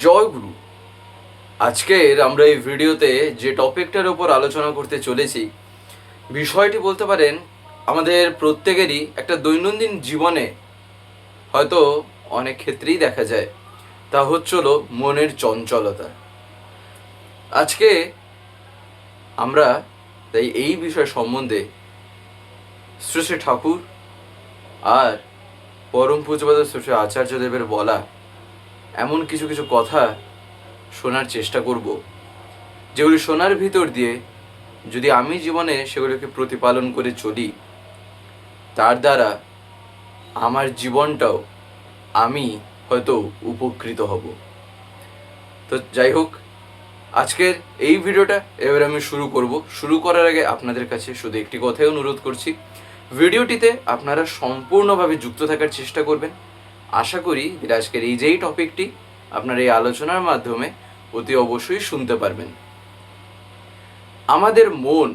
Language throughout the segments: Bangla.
জয় গুরু। আজকের আমরা এই ভিডিওতে যে টপিকটার উপর আলোচনা করতে চলেছি, বিষয়টি বলতে পারেন আমাদের প্রত্যেকেরই একটা দৈনন্দিন জীবনে হয়তো অনেক ক্ষেত্রেই দেখা যায়। তা হচ্ছিল মনের চঞ্চলতা। আজকে আমরা তাই এই বিষয় সম্বন্ধে শ্রী শ্রী ঠাকুর আর পরম পূজ্যপাদ শ্রী শ্রী আচার্যদেবের বলা এমন কিছু কিছু কথা শোনার চেষ্টা করব, যেগুলি শোনার ভিতর দিয়ে যদি আমি জীবনে সেগুলোকে প্রতিপালন করে চলি, তার দ্বারা আমার জীবনটাও আমি হয়তো উপকৃত হব। তো যাই হোক, আজকের এই ভিডিওটা এবার আমি শুরু করার আগে আপনাদের কাছে শুধু একটি কথাই অনুরোধ করছি, ভিডিওটিতে আপনারা সম্পূর্ণভাবে যুক্ত থাকার চেষ্টা করবেন। আশা করি আজকের এই যেই টপিকটি আপনার এই আলোচনার মাধ্যমে অতি অবশ্যই শুনতে পারবেন। আমাদের মন,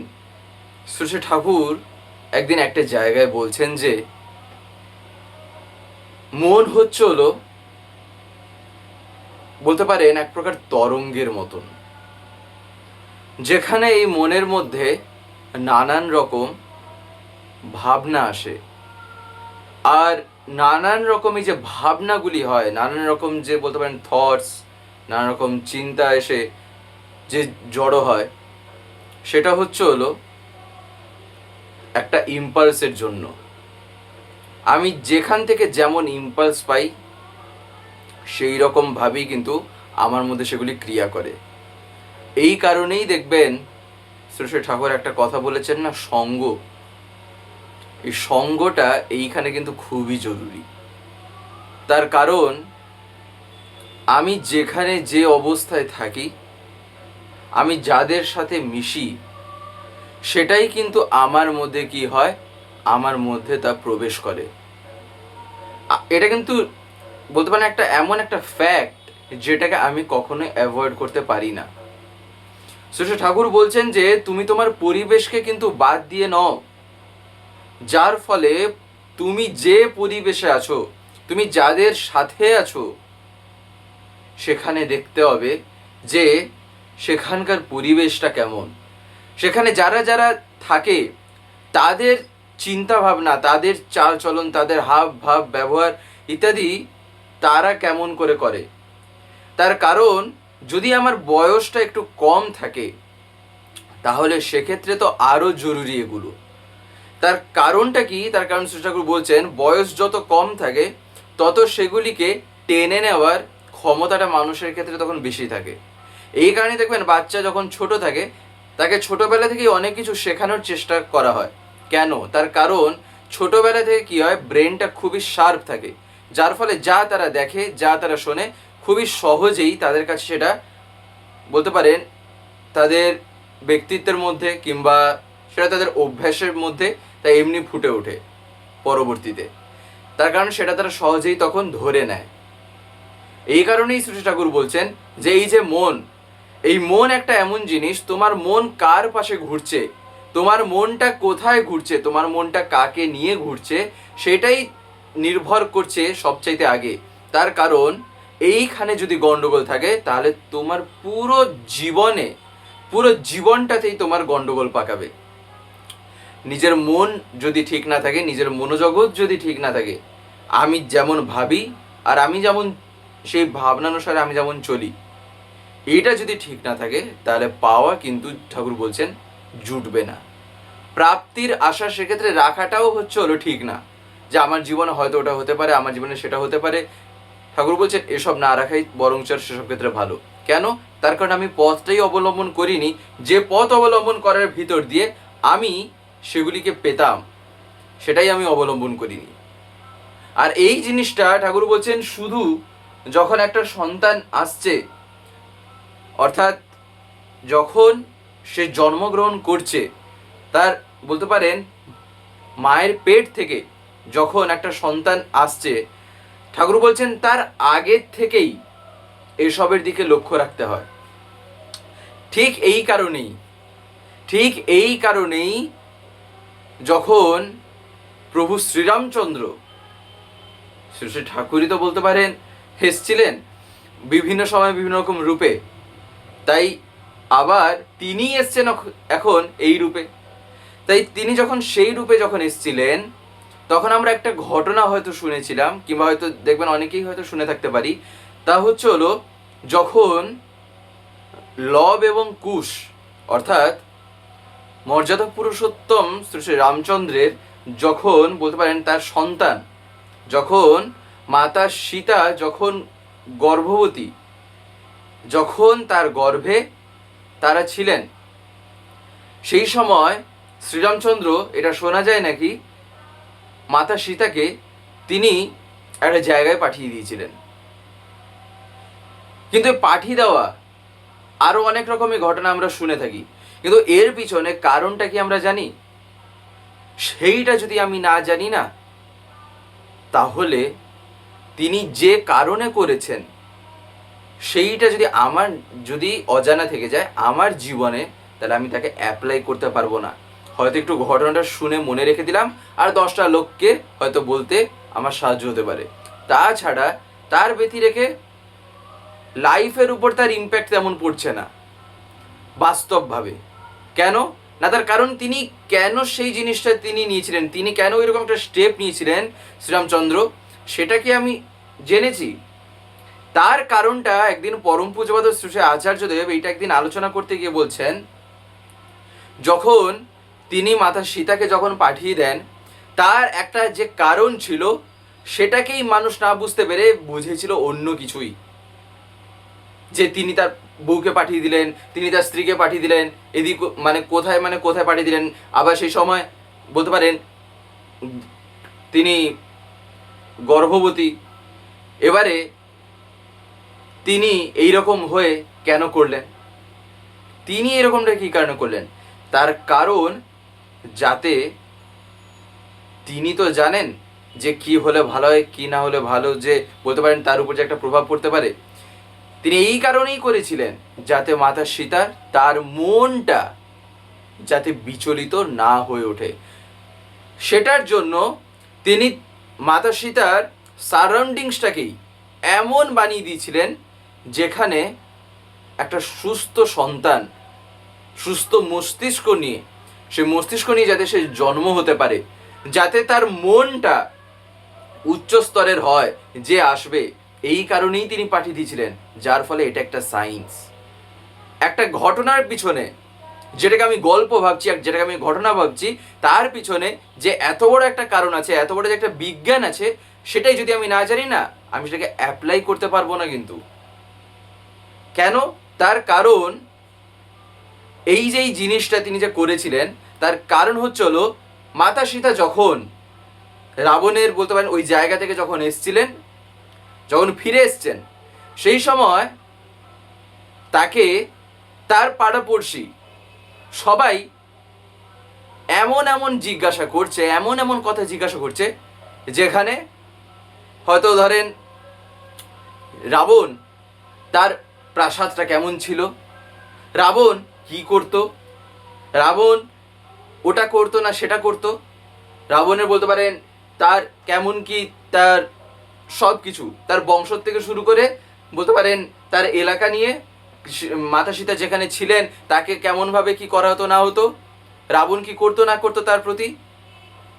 শ্রী ঠাকুর একদিন একটা জায়গায় বলছেন যে মন হলো বলতে পারেন এক প্রকার তরঙ্গের মতন, যেখানে এই মনের মধ্যে নানান রকম ভাবনা আসে। আর নানান রকম এই যে ভাবনাগুলি হয়, নানান রকম যে বলতে পারেন থটস, নানান রকম চিন্তা এসে যে জড়ো হয়, সেটা হলো একটা ইম্পালসের জন্য। আমি যেখান থেকে যেমন ইম্পালস পাই সেই রকমভাবেই কিন্তু আমার মধ্যে সেগুলি ক্রিয়া করে। এই কারণেই দেখবেন শ্রী শ্রী ঠাকুর একটা কথা বলেছেন না, সঙ্গ। এই সঙ্গটা এইখানে কিন্তু খুবই জরুরি। তার কারণ আমি যেখানে যে অবস্থায় থাকি, আমি যাদের সাথে মিশি, সেটাই কিন্তু আমার মধ্যে কি হয়, আমার মধ্যে তা প্রবেশ করে। এটা কিন্তু বলতে পারেন একটা এমন একটা ফ্যাক্ট যেটাকে আমি কখনোই অ্যাভয়েড করতে পারি না। শ্রী ঠাকুর বলছেন যে তুমি তোমার পরিবেশকে কিন্তু বাদ দিয়ে নাও, যার ফলে তুমি যে পরিবেশে আছো, তুমি যাদের সাথে আছো, সেখানে দেখতে হবে যে সেখানকার পরিবেশটা কেমন, সেখানে যারা যারা থাকে তাদের চিন্তা ভাবনা, তাদের চাল চলন, তাদের হাব ভাব ব্যবহার ইত্যাদি তারা কেমন করে করে। তার কারণ যদি আমার বয়সটা একটু কম থাকে, তাহলে সেক্ষেত্রে তো আরও জরুরি এগুলো। তার কারণটা কি? তার কারণ শ্রী ঠাকুর বলছেন বয়স যত কম থাকে তত সেগুলিকে টেনে নেওয়ার ক্ষমতাটা মানুষের ক্ষেত্রে তখন বেশি থাকে। এই কারণে দেখবেন বাচ্চা যখন ছোট থাকে তাকে ছোটবেলা থেকেই অনেক কিছু শেখানোর চেষ্টা করা হয়। কেন? তার কারণ ছোটবেলা থেকে কি হয়, ব্রেনটা খুবই শার্প থাকে, যার ফলে যা তারা দেখে, যা তারা শোনে, খুবই সহজেই তাদের কাছে সেটা বলতে পারেন তাদের ব্যক্তিত্বের মধ্যে কিংবা সেটা তাদের অভ্যাসের মধ্যে তাই এমনি ফুটে ওঠে পরবর্তীতে। তার কারণ সেটা তারা সহজেই তখন ধরে নেয়। এই কারণেই শ্রী ঠাকুর বলছেন যে এই যে মন, এই মন একটা এমন জিনিস, তোমার মন কার পাশে ঘুরছে, তোমার মনটা কোথায় ঘুরছে, তোমার মনটা কাকে নিয়ে ঘুরছে, সেটাই নির্ভর করছে সবচাইতে আগে। তার কারণ এইখানে যদি গন্ডগোল থাকে তাহলে তোমার পুরো জীবনটাতেই তোমার গন্ডগোল পাকাবে। নিজের মন যদি ঠিক না থাকে, নিজের মনোজগৎ যদি ঠিক না থাকে, আমি যেমন ভাবি আর আমি যেমন সেই ভাবনানুসারে আমি যেমন চলি, এইটা যদি ঠিক না থাকে তাহলে পাওয়া কিন্তু ঠাকুর বলছেন জুটবে না। প্রাপ্তির আশা সেক্ষেত্রে রাখাটাও হলো ঠিক না, যে আমার জীবনে হয়তো ওটা হতে পারে, আমার জীবনে সেটা হতে পারে। ঠাকুর বলছেন এসব না রাখাই বরঞ্চ সেসব ক্ষেত্রে ভালো। কেন? তার কারণ আমি পথটাই অবলম্বন করিনি, যে পথ অবলম্বন করার ভিতর দিয়ে আমি সেগুলিকে পেতাম, সেটাই আমি অবলম্বন করিনি। আর এই জিনিসটা ঠাকুর বলছেন শুধু যখন একটা সন্তান আসছে, অর্থাৎ যখন সে জন্মগ্রহণ করছে, তার বলতে পারেন মায়ের পেট থেকে যখন একটা সন্তান আসছে, ঠাকুর বলছেন তার আগের থেকেই এসবের দিকে লক্ষ্য রাখতে হয়। ঠিক এই কারণেই যখন প্রভু শ্রীরামচন্দ্র, শ্রী ঠাকুরই তো বলতে পারেন এসছিলেন বিভিন্ন সময় বিভিন্ন রকম রূপে, তাই আবার তিনি এসছেন এখন এই রূপে। তাই তিনি যখন সেই রূপে যখন এসছিলেন, তখন আমরা একটা ঘটনা হয়তো শুনেছিলাম, কিংবা হয়তো দেখবেন অনেকেই হয়তো শুনে থাকতে পারি। তা হলো যখন লব এবং কুশ, অর্থাৎ মর্যাদা পুরুষোত্তম শ্রী রামচন্দ্রের যখন বলতে পারেন তার সন্তান, যখন মাতা সীতা যখন গর্ভবতী, যখন তার গর্ভে তারা ছিলেন, সেই সময় শ্রীরামচন্দ্র, এটা শোনা যায় নাকি, মাতা সীতাকে তিনি একটা জায়গায় পাঠিয়ে দিয়েছিলেন। কিন্তু পাঠিয়ে দেওয়া আরো অনেক রকমের ঘটনা আমরা শুনে থাকি, কিন্তু এর পিছনে কারণটা কি আমরা জানি? সেইটা যদি আমি না জানি না, তাহলে তিনি যে কারণে করেছেন সেইটা যদি অজানা থেকে যায় আমার জীবনে, তাহলে আমি তাকে অ্যাপ্লাই করতে পারবো না। হয়তো একটু ঘটনাটা শুনে মনে রেখে দিলাম, আর 10টা লোককে হয়তো বলতে আমার সাহায্য হতে পারে। তাছাড়া তার ব্যতি রেখে লাইফের উপর তার ইম্প্যাক্ট তেমন পড়ছে না বাস্তবভাবে। কেন না? তার কারণ তিনি কেন সেই জিনিসটা তিনি নিয়েছিলেন, তিনি কেন এরকম একটা স্টেপ নিয়েছিলেন শ্রীরামচন্দ্র, সেটা কি আমি জেনেছি। তার কারণটা একদিন পরম পূজ্যপাদ শ্রী আচার্যদেব এইটা একদিন আলোচনা করতে গিয়ে বলছেন, যখন তিনি মাতা সীতাকে যখন পাঠিয়ে দেন, তার একটা যে কারণ ছিল সেটাকেই মানুষ না বুঝতে পেরে বুঝেছিল অন্য কিছুই। যে তিনি তার বউকে পাঠিয়ে দিলেন, তিনি তার স্ত্রীকে পাঠিয়ে দিলেন, এদিক কোথায় পাঠিয়ে দিলেন। আবার সেই সময় বলতে পারেন তিনি গর্ভবতী। এবারে তিনি এইরকম হয়ে কেন করলেন? তিনি এরকমটা কী কারণে করলেন? তার কারণ, যাতে তিনি তো জানেন যে কি হলে ভালো হয়, কি না হলে ভালো, যে বলতে পারেন তার উপর যে একটা প্রভাব পড়তে পারে। তিনি এই কারণেই করেছিলেন যাতে মাতা সীতার তার মনটা যাতে বিচলিত না হয়ে ওঠে। সেটার জন্য তিনি মাতা সীতার সারাউন্ডিংসটাকেই এমন বানিয়ে দিয়েছিলেন যেখানে একটা সুস্থ সন্তান, সুস্থ মস্তিষ্ক নিয়ে, সে মস্তিষ্ক নিয়ে যাতে সে জন্ম হতে পারে, যাতে তার মনটা উচ্চ স্তরের হয়, যে আসবে। এই কারণেই তিনি পাঠিয়ে দিয়েছিলেন, যার ফলে এটা একটা সায়েন্স, একটা ঘটনার পিছনে, যেটাকে আমি গল্প ভাবছি আর যেটাকে আমি ঘটনা ভাবছি, তার পিছনে যে এত বড় একটা কারণ আছে, এত বড় যে একটা বিজ্ঞান আছে, সেটাই যদি আমি না জানি না, আমি সেটাকে অ্যাপ্লাই করতে পারবো না। কিন্তু কেন? তার কারণ এই যে জিনিসটা তিনি যে করেছিলেন, তার কারণ হলো মাতা সীতা যখন রাবণের বলতে পারেন ওই জায়গা থেকে যখন এসছিলেন, যখন ফিরে এসছেন, সেই সময় তাকে তার পাড়াপড়শি সবাই এমন এমন জিজ্ঞাসা করছে, এমন এমন কথা জিজ্ঞাসা করছে, যেখানে হয়তো ধরেন রাবণ তার প্রাসাদটা কেমন ছিল, রাবণ কি করতো, রাবণ ওটা করতো না সেটা করতো, রাবণের বলতে পারেন তার কেমন কি, তার সব কিছু, তার বংশ থেকে শুরু করে বলতে পারেন তার এলাকা নিয়ে, মাতা সীতা যেখানে ছিলেন তাকে কেমনভাবে কি করা হতো না হতো, রাবণ কি করতো না করতো তার প্রতি,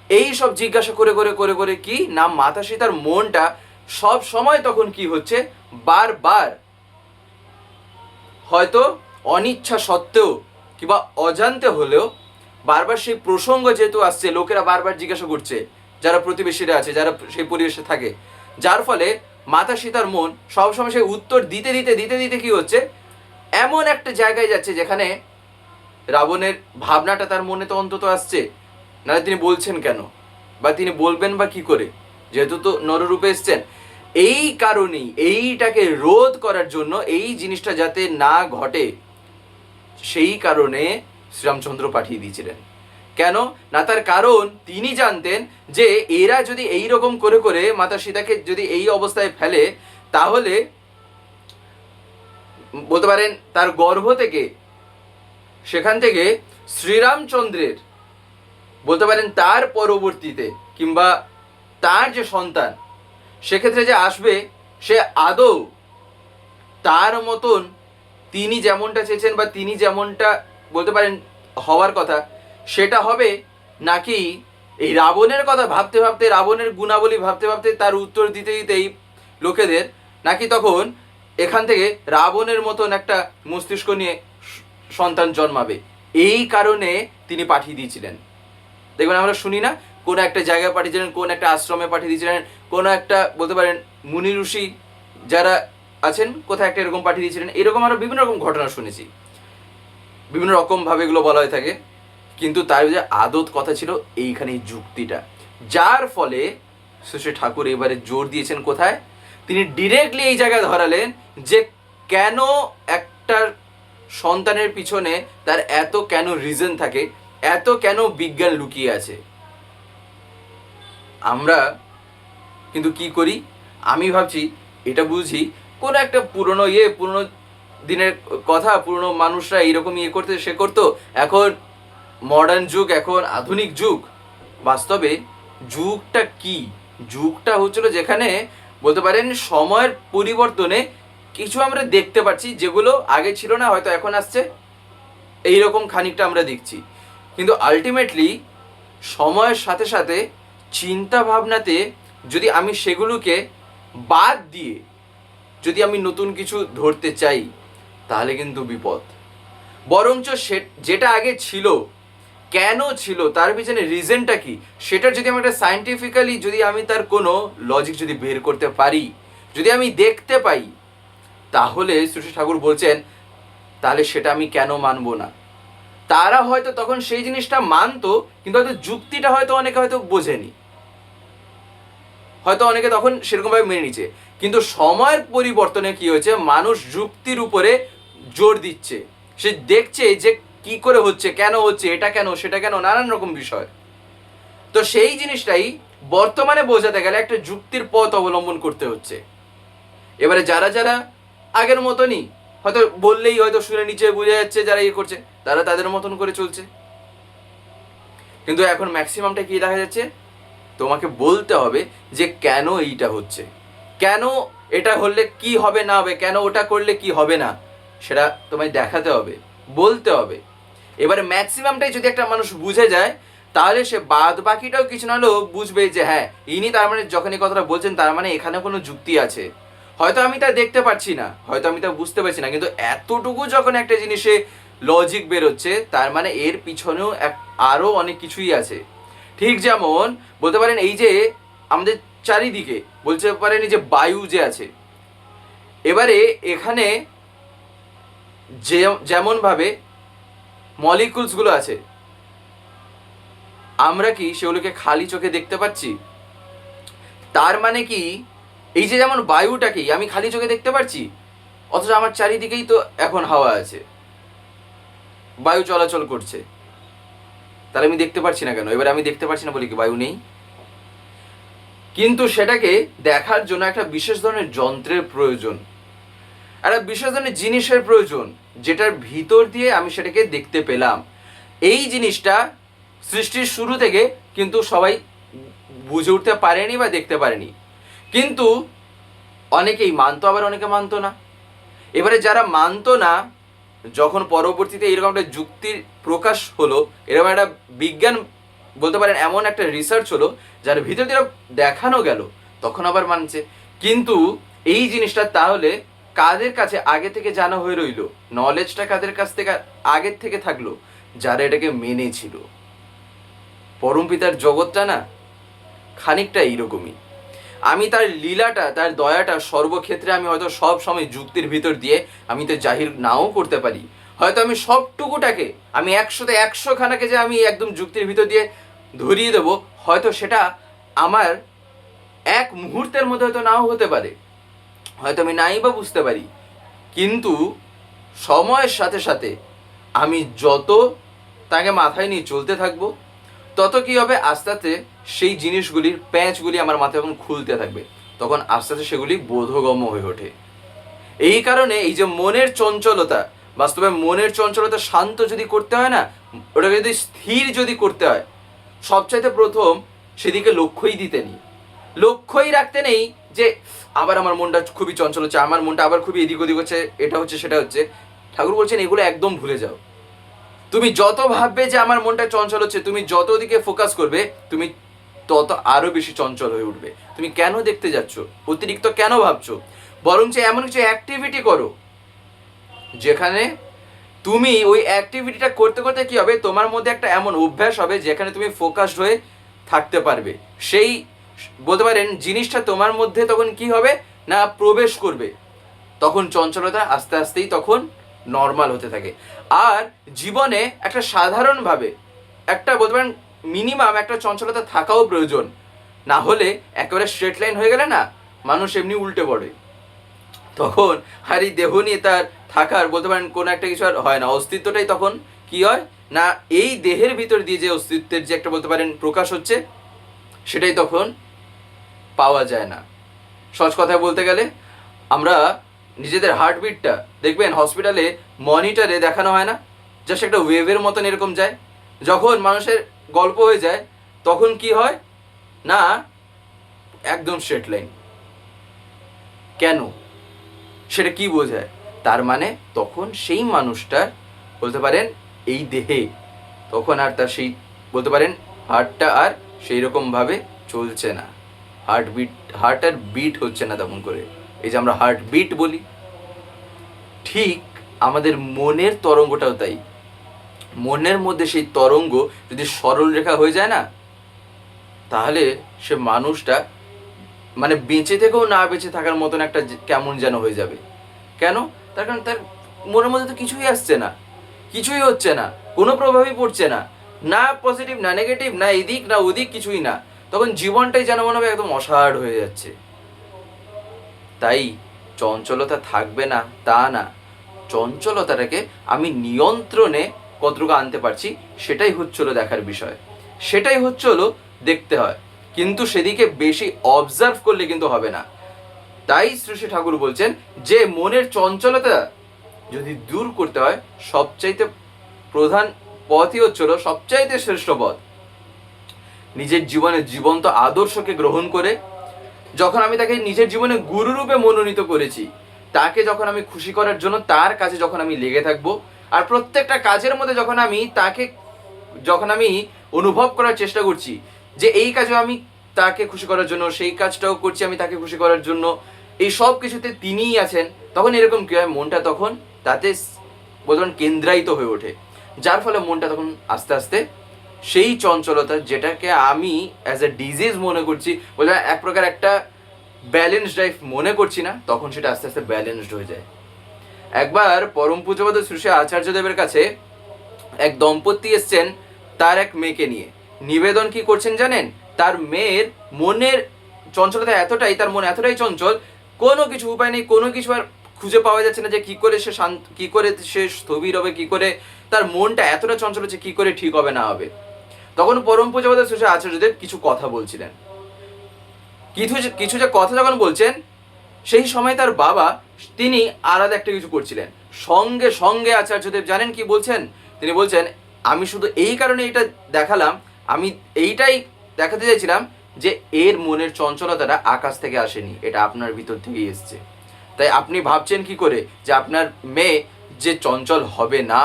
এই সব জিজ্ঞাসা করে করে করে করে কি না মাতা সীতার মনটা সব সময় তখন কি হচ্ছে, বারবার হয়তো অনিচ্ছা সত্ত্বেও কিংবা অজান্তে হলেও বারবার সেই প্রসঙ্গ যেহেতু আসছে, লোকেরা বারবার জিজ্ঞাসা করছে, যারা প্রতিবেশীরা আছে, যারা সেই পরিবেশে থাকে, যার ফলে মাতা সীতার মন সবসময় সেই উত্তর দিতে দিতে দিতে দিতে কি হচ্ছে, এমন একটা জায়গায় যাচ্ছে যেখানে রাবণের ভাবনাটা তার মনে তো অন্তত আসছে, নাহলে তিনি বলছেন কেন, বা তিনি বলবেন বা কি করে, যেহেতু তো নররূপে এসছেন। এই কারণেই এইটাকে রোধ করার জন্য, এই জিনিসটা যাতে না ঘটে, সেই কারণে শ্রীরামচন্দ্র পাঠিয়ে দিয়েছিলেন। কেন না? তার কারণ তিনি জানতেন যে এরা যদি এই রকম করে করে মাতা সীতাকে যদি এই অবস্থায় ফেলে, তাহলে বলতে পারেন তার গর্ভ থেকে, সেখান থেকে শ্রীরামচন্দ্রের বলতে পারেন তার পরবর্তীতে কিংবা তার যে সন্তান, সেক্ষেত্রে যে আসবে, সে আদৌ তার মতন তিনি যেমনটা চেয়েছেন বা তিনি যেমনটা বলতে পারেন হওয়ার কথা সেটা হবে, নাকি এই রাবণের কথা ভাবতে ভাবতে, রাবণের গুণাবলী ভাবতে ভাবতে তার উত্তর দিতে দিতেই লোকেদের নাকি তখন এখান থেকে রাবণের মতন একটা মস্তিষ্ক নিয়ে সন্তান জন্মাবে? এই কারণে তিনি পাঠিয়ে দিয়েছিলেন। দেখবেন আমরা শুনি না, কোনো একটা জায়গায় পাঠিয়েছিলেন, কোন একটা আশ্রমে পাঠিয়ে দিয়েছিলেন, কোনো একটা বলতে পারেন মুনি ঋষি যারা আছেন কোথায় একটা এরকম পাঠিয়ে দিয়েছিলেন। এরকম আরও বিভিন্ন রকম ঘটনা শুনেছি, বিভিন্ন রকমভাবে এগুলো বলা হয়ে থাকে। কিন্তু তার যে আদত কথা ছিল এইখানে যুক্তিটা, যার ফলে শ্রী ঠাকুর এবারে জোর দিয়েছেন কোথায়, তিনি ডিরেক্টলি এই জায়গায় ধরালেন যে কেন একটা সন্তানের পিছনে তার এত কেন রিজন থাকে, এত কেন বিজ্ঞান লুকিয়ে আছে। আমরা কিন্তু কি করি, আমি ভাবছি এটা বুঝি কোনো একটা পুরনো দিনের কথা, পুরনো মানুষরা এইরকম করতে সে করতো, এখন মডার্ন যুগ, এখন আধুনিক যুগ। বাস্তবে যুগটা কি, যুগটা হচ্ছিল যেখানে বলতে পারেন সময়ের পরিবর্তনে কিছু আমরা দেখতে পাচ্ছি যেগুলো আগে ছিল না, হয়তো এখন আসছে, এইরকম খানিকটা আমরা দেখছি। কিন্তু আলটিমেটলি সময়ের সাথে সাথে চিন্তা ভাবনাতে যদি আমি সেগুলোকে বাদ দিয়ে যদি আমি নতুন কিছু ধরতে চাই তাহলে কিন্তু বিপদ। বরঞ্চ যেটা আগে ছিল, কেন ছিল, তার পিছনে রিজনটা কি, সেটার যদি আমি একটা সায়েন্টিফিক্যালি যদি আমি তার কোনো লজিক যদি বের করতে পারি, যদি আমি দেখতে পাই, তাহলে শ্রী ঠাকুর বলছেন তাহলে সেটা আমি কেন মানবো না। তারা হয়তো তখন সেই জিনিসটা মানতো, কিন্তু হয়তো যুক্তিটা হয়তো অনেকে হয়তো বোঝেনি, হয়তো অনেকে তখন সেরকমভাবে মেনে নিচ্ছে। কিন্তু সময়ের পরিবর্তনে কি হয়েছে, মানুষ যুক্তির উপরে জোর দিচ্ছে, সে দেখছে যে কি করে হচ্ছে, কেন হচ্ছে, এটা কেন, সেটা কেন, নানান রকম বিষয়। তো সেই জিনিসটাই বর্তমানে বোঝাতে গেলে একটা যুক্তির পথ অবলম্বন করতে হচ্ছে। এবারে যারা যারা আগের মতনই হয়তো বললেই হয়তো শুনে নিচে বুঝে যাচ্ছে, যারা করছে তারা তাদের মতন করে চলছে। কিন্তু এখন ম্যাক্সিমামটা কি দেখা যাচ্ছে, তোমাকে বলতে হবে যে কেন এইটা হচ্ছে, কেন এটা হলে কি হবে না হবে, কেন ওটা করলে কি হবে না, সেটা তোমায় দেখাতে হবে, বলতে হবে। এবারে ম্যাক্সিমামটাই যদি একটা মানুষ বুঝে যায়, তাহলে সে বাদ বাকিটাও কিছু না হলেও বুঝবে যে হ্যাঁ ইনি তার মানে যখন এই কথাটা বলছেন তার মানে এখানে কোনো যুক্তি আছে। হয়তো আমি তা দেখতে পাচ্ছি না, হয়তো আমি তা বুঝতে পারছি না, কিন্তু এতটুকু যখন একটা জিনিসে লজিক বেরোচ্ছে তার মানে এর পিছনেও আরও অনেক কিছুই আছে। ঠিক যেমন বলতে পারেন এই যে আমাদের চারিদিকে বলতে পারেন এই যে বায়ু যে আছে, এবারে এখানে যেমনভাবে মলিকুলসগুলো আছে, আমরা কি সেগুলোকে খালি চোখে দেখতে পাচ্ছি? তার মানে কি এই যে যেমন বায়ুটাকেই আমি খালি চোখে দেখতে পাচ্ছি, অথচ আমার চারিদিকেই তো এখন হাওয়া আছে, বায়ু চলাচল করছে, তাহলে আমি দেখতে পাচ্ছি না কেন? এবার আমি দেখতে পাচ্ছি না বলে কি বায়ু নেই? কিন্তু সেটাকে দেখার জন্য একটা বিশেষ ধরনের যন্ত্রের প্রয়োজন, একটা বিশেষ ধরনের জিনিসের প্রয়োজন, যেটার ভিতর দিয়ে আমি সেটাকে দেখতে পেলাম। এই জিনিসটা সৃষ্টির শুরু থেকে কিন্তু সবাই বুঝে উঠতে পারেনি বা দেখতে পারেনি, কিন্তু অনেকেই মানতো, আবার অনেকে মানতো না। এবারে যারা মানতো না, যখন পরবর্তীতে এরকম একটা যুক্তির প্রকাশ হলো, এরকম একটা বিজ্ঞান বলতে পারেন এমন একটা রিসার্চ হলো যার ভিতর দিয়ে দেখানো গেল, তখন আবার মানছে। কিন্তু এই জিনিসটা তাহলে কাদের কাছে আগে থেকে জানা হয়ে রইল, নলেজটা কাদের কাছ থেকে আগের থেকে থাকলো? যারা এটাকে মেনেছিল। পরম পিতার জগৎটা না খানিকটা এইরকমই। আমি তার লীলাটা, তার দয়াটা সর্বক্ষেত্রে আমি হয়তো সব সময় যুক্তির ভিতর দিয়ে আমি তো জাহির নাও করতে পারি। হয়তো আমি সবটুকুটাকে আমি 100তে 100 খানাকে যে আমি একদম যুক্তির ভিতর দিয়ে ধরিয়ে দেবো, হয়তো সেটা আমার এক মুহূর্তের মধ্যে হয়তো নাও হতে পারে, হয়তো আমি নাই বা বুঝতে পারি। কিন্তু সময়ের সাথে সাথে আমি যত তাকে মাথায় নিয়ে চলতে থাকবো, তত কি হবে, আস্তে আস্তে সেই জিনিসগুলির প্যাঁচগুলি আমার মাথায় যখন খুলতে থাকবে, তখন আস্তে আস্তে সেগুলি বোধগম্য হয়ে ওঠে। এই কারণে এই যে মনের চঞ্চলতা, বাস্তবে মনের চঞ্চলতা শান্ত যদি করতে হয় না, ওটাকে যদি স্থির যদি করতে হয়, সবচাইতে প্রথম সেদিকে লক্ষ্যই দিতে নি। লক্ষ্যই রাখতে নেই যে আবার আমার মনটা খুবই চঞ্চল হচ্ছে, আমার মনটা আবার খুবই এদিক ওদিক হচ্ছে, এটা হচ্ছে সেটা হচ্ছে। ঠাকুর বলছেন এগুলো একদম ভুলে যাও। তুমি যত ভাববে যে আমার মনটা চঞ্চল হচ্ছে, তুমি যত দিকে ফোকাস করবে, তুমি তত আরো বেশি চঞ্চল হয়ে উঠবে। তুমি কেন দেখতে যাচ্ছ, অতিরিক্ত কেন ভাবছো? বরঞ্চ এমন কিছু অ্যাক্টিভিটি করো যেখানে তুমি ওই অ্যাক্টিভিটিটা করতে করতে কি হবে, তোমার মধ্যে একটা এমন অভ্যাস হবে যেখানে তুমি ফোকাসড হয়ে থাকতে পারবে। সেই বলতে পারেন জিনিসটা তোমার মধ্যে তখন কি হবে না প্রবেশ করবে, তখন চঞ্চলতা আস্তে আস্তেই তখন নর্মাল হতে থাকে। আর জীবনে একটা সাধারণভাবে একটা বলতে পারেন মিনিমাম একটা চঞ্চলতা থাকাও প্রয়োজন, না হলে একেবারে স্ট্রেট লাইন হয়ে গেলে না মানুষ এমনি উল্টে পড়ে, তখন আর এই দেহ নিয়ে তার থাকার বলতে পারেন কোনো একটা কিছু আর হয় না। অস্তিত্বটাই তখন কি হয় না, এই দেহের ভিতর দিয়ে যে অস্তিত্বের যে একটা বলতে পারেন প্রকাশ হচ্ছে, সেটাই তখন পাওয়া যায় না। সহজ কথায় বলতে গেলে আমরা নিজেদের হার্টবিটটা দেখবেন হসপিটালে মনিটরে দেখানো হয় না, জাস্ট একটা ওয়েভের মতন এরকম যায়। যখন মানুষের গল্প হয়ে যায় তখন কি হয় না একদম স্ট্রেট লাইন। কেন, সেটা কি বোঝায়? তার মানে তখন সেই মানুষটার বলতে পারেন এই দেহে তখন আর তার সেই বলতে পারেন হার্টটা আর সেই রকমভাবে চলছে না, হার্ট আর বিট হচ্ছে না তেমন করে। এই যে আমরা হার্ট বিট বলি, ঠিক আমাদের মনের তরঙ্গটাও তাই। মনের মধ্যে সেই তরঙ্গ যদি সরল রেখা হয়ে যায় না, তাহলে সে মানুষটা মানে বেঁচে থেকেও না বেঁচে থাকার মতন একটা কেমন যেন হয়ে যাবে। কেন? তার কারণ তার মনের মধ্যে তো কিছুই আসছে না, কিছুই হচ্ছে না, কোনো প্রভাবই পড়ছে না, না পজিটিভ না নেগেটিভ, না এদিক না ওদিক, কিছুই না। তখন জীবনটাই যেন মনে হবে একদম অসাড় হয়ে যাচ্ছে। তাই চঞ্চলতা থাকবে না তা না, চঞ্চলতাটাকে আমি নিয়ন্ত্রণে কতটুকু আনতে পারছি সেটাই হচ্ছিল দেখার বিষয়, সেটাই হচ্ছিল দেখতে হয়। কিন্তু সেদিকে বেশি অবজার্ভ করলে কিন্তু হবে না। তাই শ্রী ঠাকুর বলছেন যে মনের চঞ্চলতা যদি দূর করতে হয়, সবচাইতে প্রধান পথই হচ্ছিল, সবচাইতে শ্রেষ্ঠ পথ নিজের জীবনে জীবন্ত আদর্শকে গ্রহণ করে, যখন আমি তাকে নিজের জীবনে গুরুরূপে মনোনীত করেছি, তাকে যখন আমি খুশি করার জন্য তার কাজে যখন আমি লেগে থাকবো, আর প্রত্যেকটা কাজের মধ্যে যখন আমি অনুভব করার চেষ্টা করছি যে এই কাজে আমি তাকে খুশি করার জন্য, সেই কাজটাও করছি আমি তাকে খুশি করার জন্য, এই সব কিছুতে তিনিই আছেন, তখন এরকম কি হয়, মনটা তখন তাতে বলবেন কেন্দ্রায়িত হয়ে ওঠে। যার ফলে মনটা তখন আস্তে আস্তে সেই চঞ্চলতা, যেটাকে আমি অ্যাজ এ ডিজিজ মনে করছি, বলতে এক প্রকার একটা ব্যালেন্সড লাইফ মনে করছি না, তখন সেটা আস্তে আস্তে ব্যালেন্সড হয়ে যায়। একবার পরম পূজ্যপাদ শ্রী আচার্যদেবের কাছে এক দম্পতি এসছেন তার এক মেয়েকে নিয়ে। নিবেদন কি করছেন জানেন? তার মেয়ের মনের চঞ্চলতা এতটাই, তার মন এতটাই চঞ্চল, কোনো কিছু উপায় নেই, কোনো কিছু আর খুঁজে পাওয়া যাচ্ছে না যে কি করে সে শান্ত, কি করে সে স্থবির হবে, কি করে তার মনটা এতটা চঞ্চল হচ্ছে, কি করে ঠিক হবে না হবে। তখন পরম পূজ্যপাদ শ্রী আচার্যদেব কিছু কথা বলছিলেন। কিছু যে কথা যখন বলছেন, সেই সময় তার বাবা তিনি আলাদা একটা কিছু করছিলেন। সঙ্গে সঙ্গে আচার্যদেব জানেন কি বলছেন? তিনি বলছেন আমি শুধু এই কারণে এটা দেখালাম, আমি এইটাই দেখাতে চাইছিলাম যে এর মনের চঞ্চলতাটা আকাশ থেকে আসেনি, এটা আপনার ভিতর থেকেই এসছে। তাই আপনি ভাবছেন কি করে যে আপনার মেয়ে যে চঞ্চল হবে না,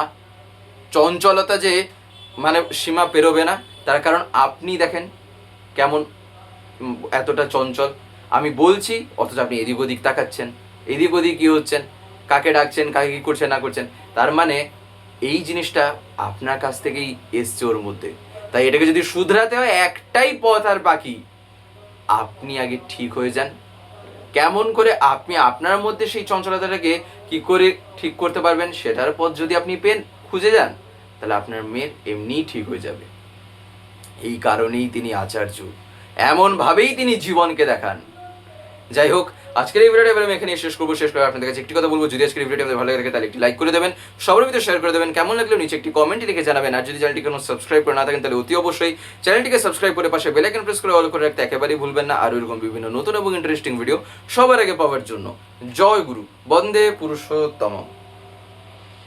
চঞ্চলতা যে মানে সীমা পেরোবে না, তার কারণ আপনি দেখেন কেমন এতটা চঞ্চল। আমি বলছি অথচ আপনি এদিক ওদিক তাকাচ্ছেন, এদিক ওদিক কি হচ্ছেন, কাকে ডাকছেন, কাকে কি করছেন না করছেন, তার মানে এই জিনিসটা আপনার কাছ থেকেই এসছে ওর মধ্যে। তাই এটাকে যদি শুধরাতে হয়, একটাই পথ আর বাকি, আপনি আগে ঠিক হয়ে যান। কেমন করে আপনি আপনার মধ্যে সেই চঞ্চলতাটাকে কি করে ঠিক করতে পারবেন, সেটার পথ যদি আপনি খুঁজে যান, তাহলে আপনার মেয়ের এমনিই ঠিক হয়ে যাবে। এই কারণেই তিনি আচার্য, এমনভাবেই তিনি জীবনকে দেখান। যাই হোক, আজকের এই ভিডিওটা আমি এখানে শেষ করবো। শেষ করে আপনাদের কাছে একটি কথা বলবো, যদি আজকের ভিডিওটা আপনাদের ভালো লাগে তাহলে একটি লাইক করে দেবেন, সবার ভিতরে শেয়ার করে দেবেন, কেমন লাগলো নিচে একটি কমেন্ট লিখে জানাবেন। আর যদি চ্যানেলটিকে কোনো সাবস্ক্রাইব করে না থাকেন তাহলে অতি অবশ্যই চ্যানেলটিকে সাবস্ক্রাইব করে পাশে বেল আইকন প্রেস করে অল করে রাখতে একেবারেই ভুলবেন না। আর এরকম বিভিন্ন নতুন এবং ইন্টারেস্টিং ভিডিও সবার আগে পাওয়ার জন্য। জয় গুরু, বন্দে পুরুষোত্তম।